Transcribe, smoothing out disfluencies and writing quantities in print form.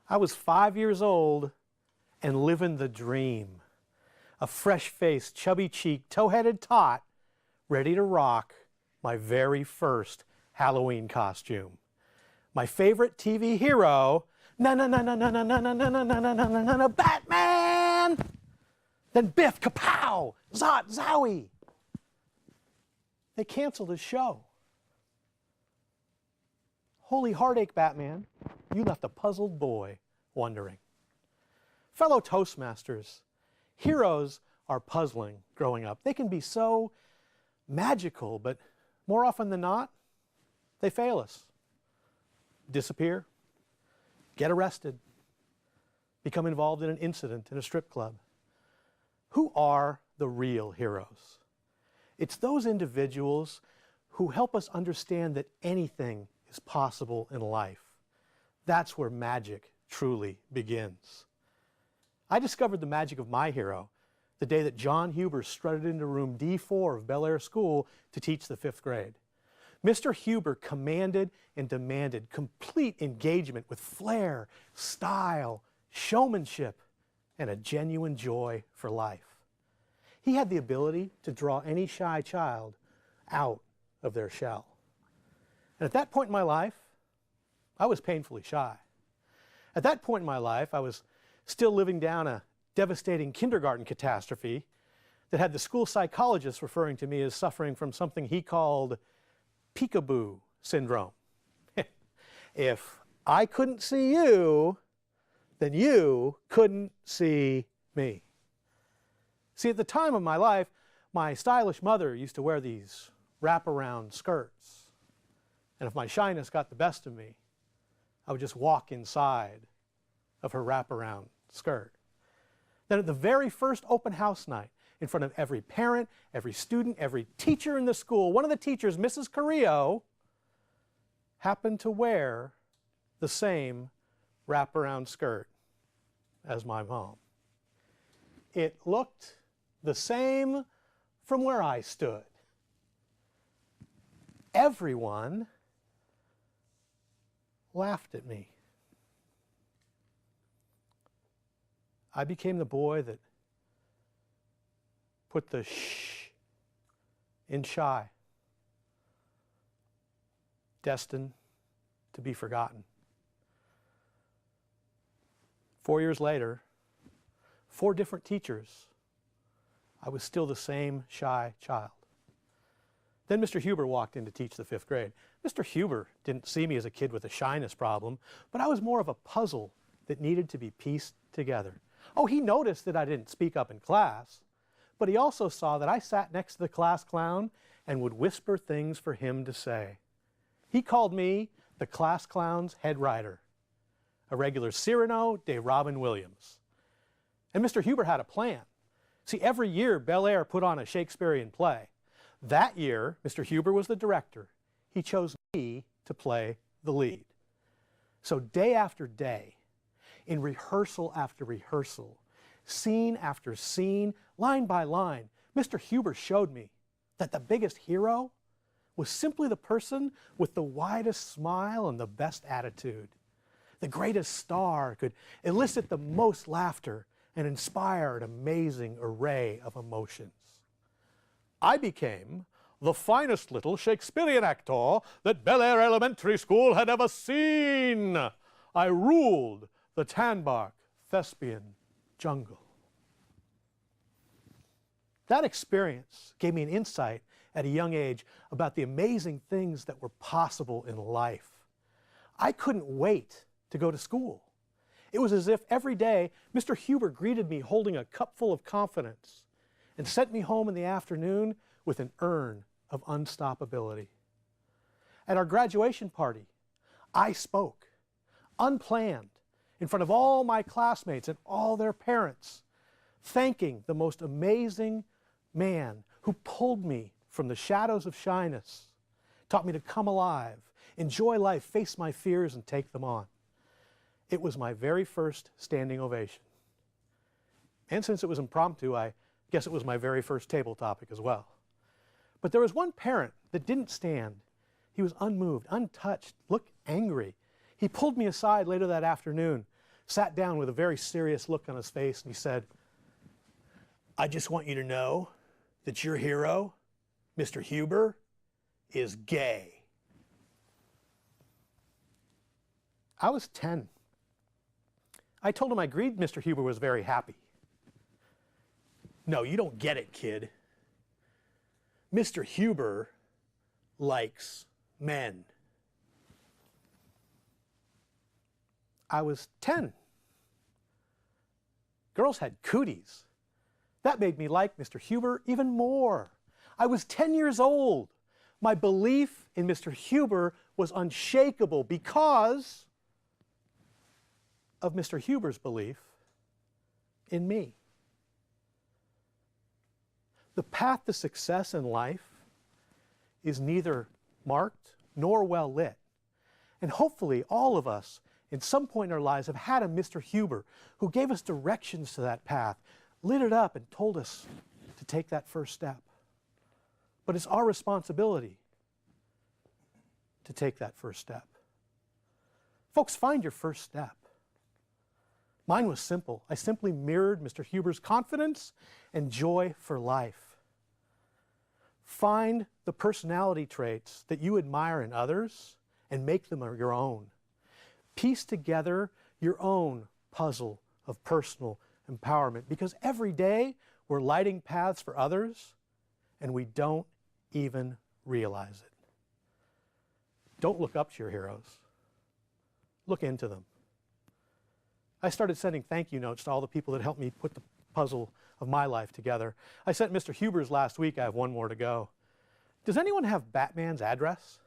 I was 5 years old and living the dream. A fresh-faced, chubby-cheeked, tow-headed tot ready to rock my very first Halloween costume. My favorite TV hero, Batman! Then Biff, kapow! Zot, zowie! They canceled his show. Holy heartache, Batman. You left a puzzled boy wondering. Fellow Toastmasters, heroes are puzzling growing up. They can be so magical, but more often than not, they fail us. Disappear, get arrested, become involved in an incident in a strip club. Who are the real heroes? It's those individuals who help us understand that anything is possible in life. That's where magic truly begins. I discovered the magic of my hero the day that John Huber strutted into room D4 of Bel Air School to teach the 5th grade. Mr. Huber commanded and demanded complete engagement with flair, style, showmanship, and a genuine joy for life. He had the ability to draw any shy child out of their shell. And at that point in my life, I was painfully shy. At that point in my life, I was still living down a devastating kindergarten catastrophe that had the school psychologist referring to me as suffering from something he called peekaboo syndrome. If I couldn't see you, then you couldn't see me. See, at the time of my life, my stylish mother used to wear these wraparound skirts. And if my shyness got the best of me, I would just walk inside of her wraparound skirt. Then at the very first open house night, in front of every parent, every student, every teacher in the school, one of the teachers, Mrs. Carrillo, happened to wear the same wraparound skirt as my mom. It looked the same from where I stood. Everyone laughed at me. I became the boy that put the shh in shy, destined to be forgotten. 4 years later, 4 different teachers, I was still the same shy child. Then Mr. Huber walked in to teach the 5th grade. Mr. Huber didn't see me as a kid with a shyness problem, but I was more of a puzzle that needed to be pieced together. Oh, he noticed that I didn't speak up in class, but he also saw that I sat next to the class clown and would whisper things for him to say. He called me the class clown's head writer, a regular Cyrano de Robin Williams. And Mr. Huber had a plan. See, every year Bel Air put on a Shakespearean play. That year, Mr. Huber was the director. He chose me to play the lead. So day after day, in rehearsal after rehearsal, scene after scene, line by line, Mr. Huber showed me that the biggest hero was simply the person with the widest smile and the best attitude. The greatest star could elicit the most laughter and inspire an amazing array of emotions. I became the finest little Shakespearean actor that Bel Air Elementary School had ever seen. I ruled the Tanbark thespian jungle. That experience gave me an insight at a young age about the amazing things that were possible in life. I couldn't wait to go to school. It was as if every day Mr. Huber greeted me holding a cup full of confidence and sent me home in the afternoon with an urn of unstoppability. At our graduation party, I spoke, unplanned, in front of all my classmates and all their parents, thanking the most amazing man who pulled me from the shadows of shyness, taught me to come alive, enjoy life, face my fears, and take them on. It was my very first standing ovation. And since it was impromptu, I guess it was my very first table topic as well. But there was one parent that didn't stand. He was unmoved, untouched, looked angry. He pulled me aside later that afternoon sat down with a very serious look on his face, and he said, "I just want you to know that your hero, Mr. Huber, is gay." I was 10. I told him I agreed Mr. Huber was very happy. "No, you don't get it, kid. Mr. Huber likes men." I was 10. Girls had cooties. That made me like Mr. Huber even more. I was 10 years old. My belief in Mr. Huber was unshakable because of Mr. Huber's belief in me. The path to success in life is neither marked nor well lit. And hopefully all of us in some point in our lives have had a Mr. Huber who gave us directions to that path, lit it up and told us to take that first step. But it's our responsibility to take that first step. Folks, find your first step. Mine was simple. I simply mirrored Mr. Huber's confidence and joy for life. Find the personality traits that you admire in others and make them your own. Piece together your own puzzle of personal empowerment, because every day we're lighting paths for others and we don't even realize it. Don't look up to your heroes. Look into them. I started sending thank you notes to all the people that helped me put the puzzle of my life together. I sent Mr. Huber's last week. I have one more to go. Does anyone have Batman's address?